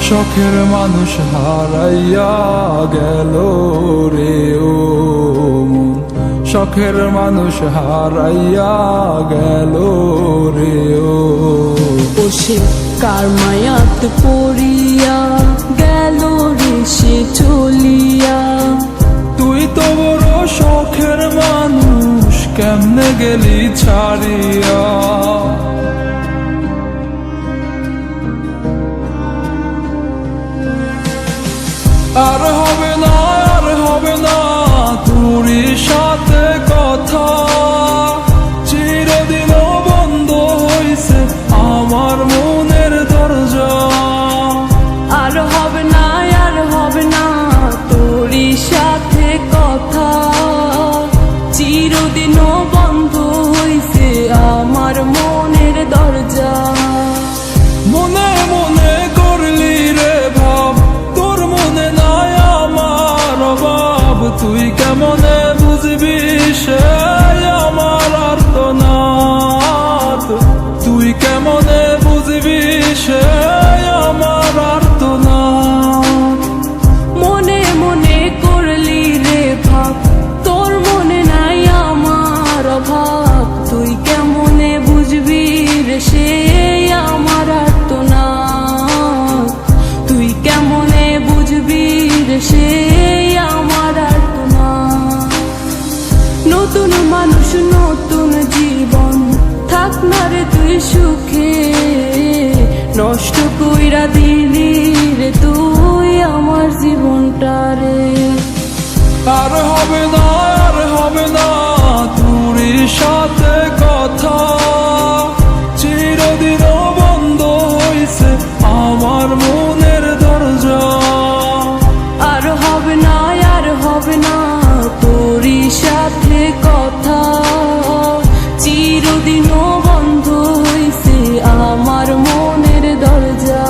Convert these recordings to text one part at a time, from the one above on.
শখের মানুষ হারাইয়া গেল রে ও মন, শখের মানুষ হারাইয়া গেল রে ও। সে কার মায়াত পড়িয়া গেল রে সে চলিয়া। তুই তো বড় শখের মানুষ, কেমনে গেলি ছাড়িয়া। আর হবে না, আর হবে না তোরই সাথে কথা, চিরদিন বন্ধ হইছে আমার মনের দরজা। আর হবে না, আর হবে না তোরই সাথে কথা, চিরদিনও বন্ধ হইছে আমার মনের দরজা। মনে মনে করলি রে ভাব, তোর মনে নাই আমার অভাব। তুই কেমনে বুঝবি সে আমার আর্তনাদ, তুই কেমনে বুঝবি সে আমার আর্তনাদ। মনে মনে করলি রে ভাব, তোর মনে নাই আমার অভাব। তুই কেমনে বুঝবি রে সে আমার আর্তনাদ, তুই কেমনে বুঝবি রে সে আমার আর্তনাদ। নতুন মানুষ নতুন জীবন, থাক না রে তুই সুখে, নষ্ট কইরা দিলি রে তুই আমার জীবনটা রে। আর হবে না, আর হবে না তোরই সাথে কথা, চিরদিন বন্ধ হইছে আমার মনের দরজা। আর হবে না, আর হবে না তোরই সাথে কথা, চিরদিনও বন্ধ হইছে আমার মনের দরজা।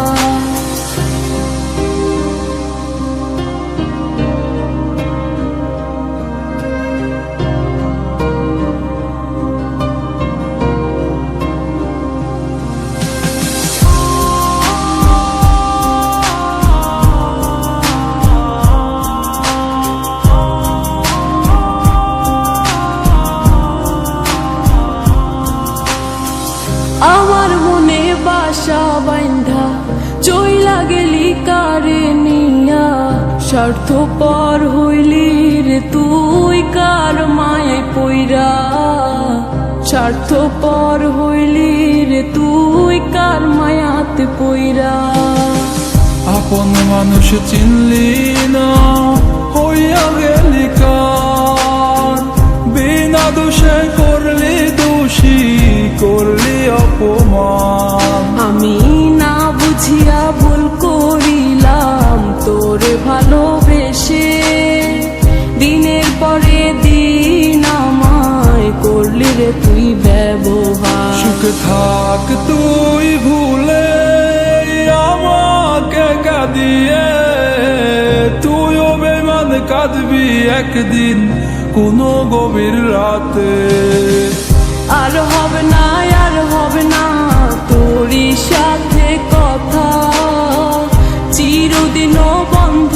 আমার মনে বাসা বাইন্ধা চইলা গেলি কারে নিয়া, স্বার্থপর হইলি রে তুই কার মায়ে পইরা। স্বার্থপর হইলি রে তুই কার মায়াতে পইরা। আপন মানুষ চিনলি না, হইয়া গেলি কার। বিনা দোষে করলি দোষী, করলি অপমান। আমি না বুঝিয়া ভুল করিলাম তোরে ভালোবেসে, দিনের পরে দিন আমায় করলি রে তুই ব্যবহার। সুখে থাক তুই ভুলে আমাকে কাঁদিয়ে, তুইও বেমান কাঁদবি একদিন কোনো গভীর রাতে। আর হবে না, আর হবে না তোরই সাথে কথা, চিরদিনও বন্ধ